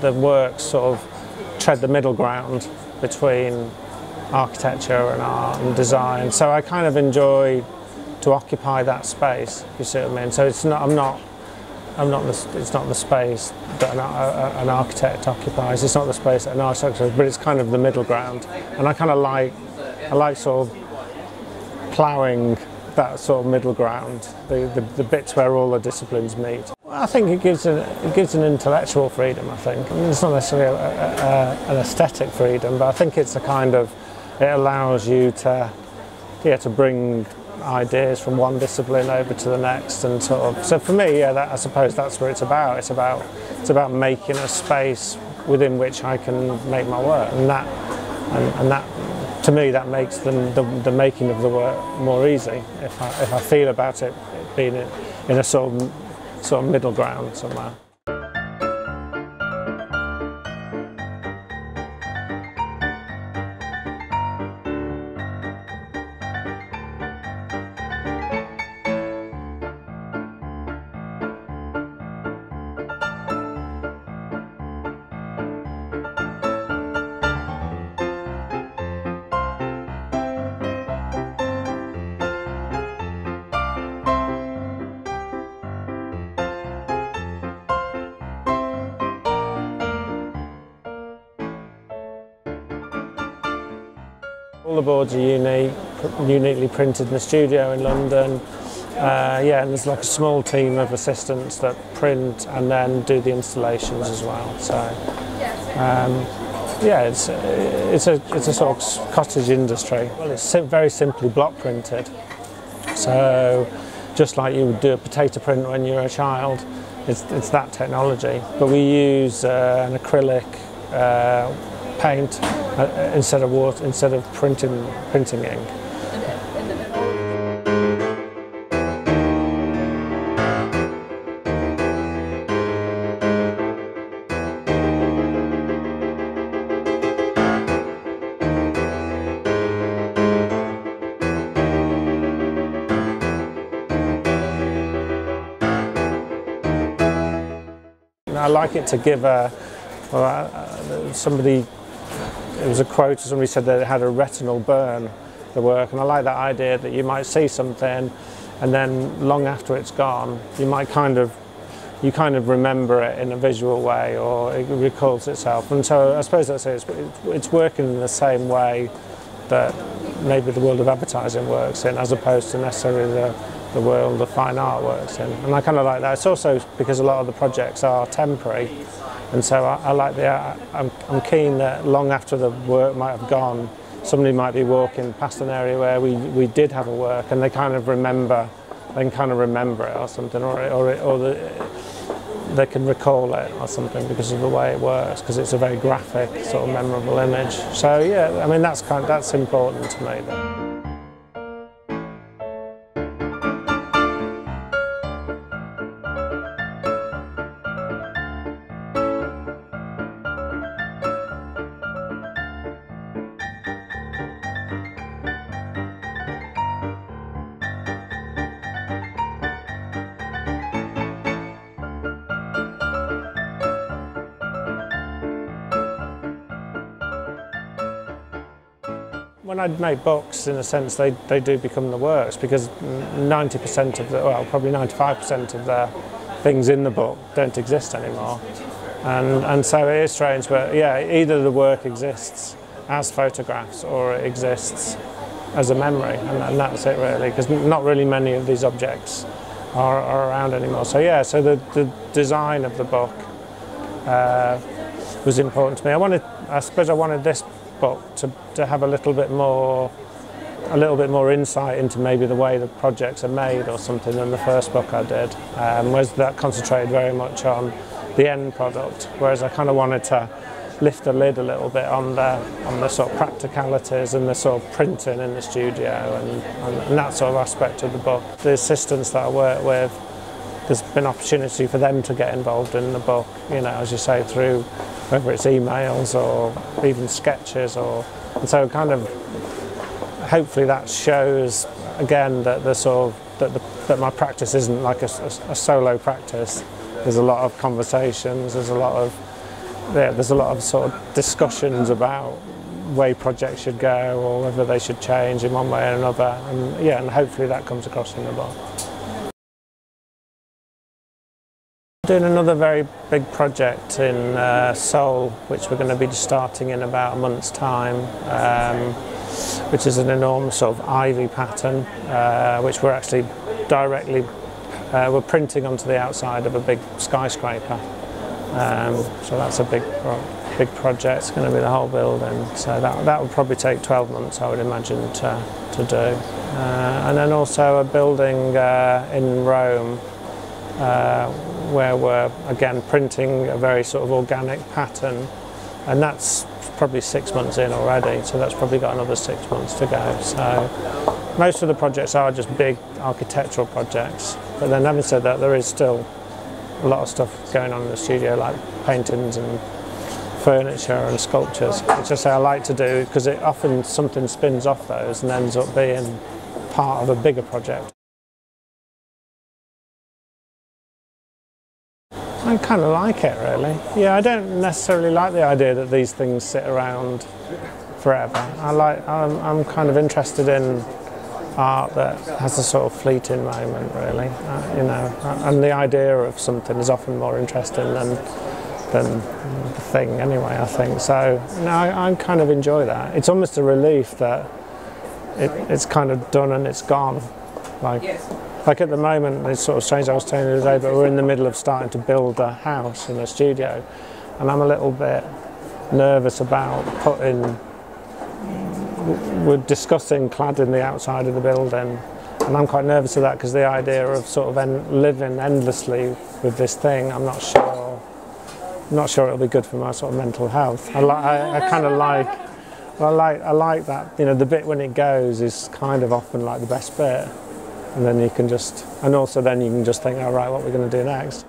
the works sort of tread the middle ground between architecture and art and design. So I kind of enjoy to occupy that space, if you see what I mean. So it's not, it's not the space that an architect occupies, it's not the space that an architect occupies, but it's kind of the middle ground. And I kind of like sort of ploughing that sort of middle ground, the bits where all the disciplines meet. Well, I think it gives an intellectual freedom, I think. I mean, it's not necessarily an aesthetic freedom, but I think it's a kind of, it allows you to bring ideas from one discipline over to the next, and sort of, so for me, yeah, I suppose that's what it's about. It's about making a space within which I can make my work, and that to me, that makes the making of the work more easy if I feel about it being in a sort of middle ground somewhere. All the boards are uniquely printed in the studio in London. Yeah, and there's like a small team of assistants that print and then do the installations as well. So yeah, it's a sort of cottage industry. Well, it's very simply block printed. So just like you would do a potato print when you're a child, it's that technology. But we use an acrylic paint instead of water, instead of printing ink. I like it to give somebody. It was a quote, somebody said that it had a retinal burn, the work, and I like that idea that you might see something and then long after it's gone, you kind of remember it in a visual way, or it recalls itself. And so I suppose that's it, it's working in the same way that maybe the world of advertising works in, as opposed to necessarily the world of fine art works in. And I kind of like that. It's also because a lot of the projects are temporary. And so I like I'm keen that long after the work might have gone, somebody might be walking past an area where we did have a work, and they kind of remember it or something, or they can recall it or something because of the way it works, because it's a very graphic, sort of memorable image. So yeah, I mean that's important to me then. When I make books, in a sense, they do become the works, because 90% of probably 95% of the things in the book don't exist anymore. And so it is strange, but yeah, either the work exists as photographs or it exists as a memory, and that's it really, because not really many of these objects are around anymore. So yeah, so the design of the book was important to me. I suppose I wanted this book to have a little bit more insight into maybe the way the projects are made or something than the first book I did, whereas that concentrated very much on the end product, whereas I kind of wanted to lift the lid a little bit on the sort of practicalities and the sort of printing in the studio and that sort of aspect of the book. The assistants that I work with, there's been opportunity for them to get involved in the book, you know, as you say, through whether it's emails or even sketches, and so kind of hopefully that shows again that that my practice isn't like a solo practice. There's a lot of conversations, there's a lot of yeah, there's a lot of sort of discussions about way projects should go or whether they should change in one way or another, and yeah, and hopefully that comes across in the book. Doing another very big project in Seoul, which we're going to be starting in about a month's time, which is an enormous sort of ivy pattern, which we're actually directly we're printing onto the outside of a big skyscraper. So that's a big project. It's going to be the whole building. So that would probably take 12 months, I would imagine, to do. And then also a building in Rome, where we're again printing a very sort of organic pattern, and that's probably 6 months in already, so that's probably got another 6 months to go. So most of the projects are just big architectural projects, but then having said that, there is still a lot of stuff going on in the studio, like paintings and furniture and sculptures, which I say I like to do because it often something spins off those and ends up being part of a bigger project. I kind of like it, really. Yeah, I don't necessarily like the idea that these things sit around forever. I'm kind of interested in art that has a sort of fleeting moment, really. You know, and the idea of something is often more interesting than the thing, anyway, I think. So, no, I kind of enjoy that. It's almost a relief that it's kind of done and it's gone. Like at the moment, it's sort of strange, I was telling you today, but we're in the middle of starting to build a house in a studio, and I'm a little bit nervous about we're discussing cladding the outside of the building, and I'm quite nervous of that because the idea of sort of living endlessly with this thing, I'm not sure it'll be good for my sort of mental health. I kind of like, well, I like that, you know, the bit when it goes is kind of often like the best bit. And then you can just, and also then you can just think, all right, what we're going to do next.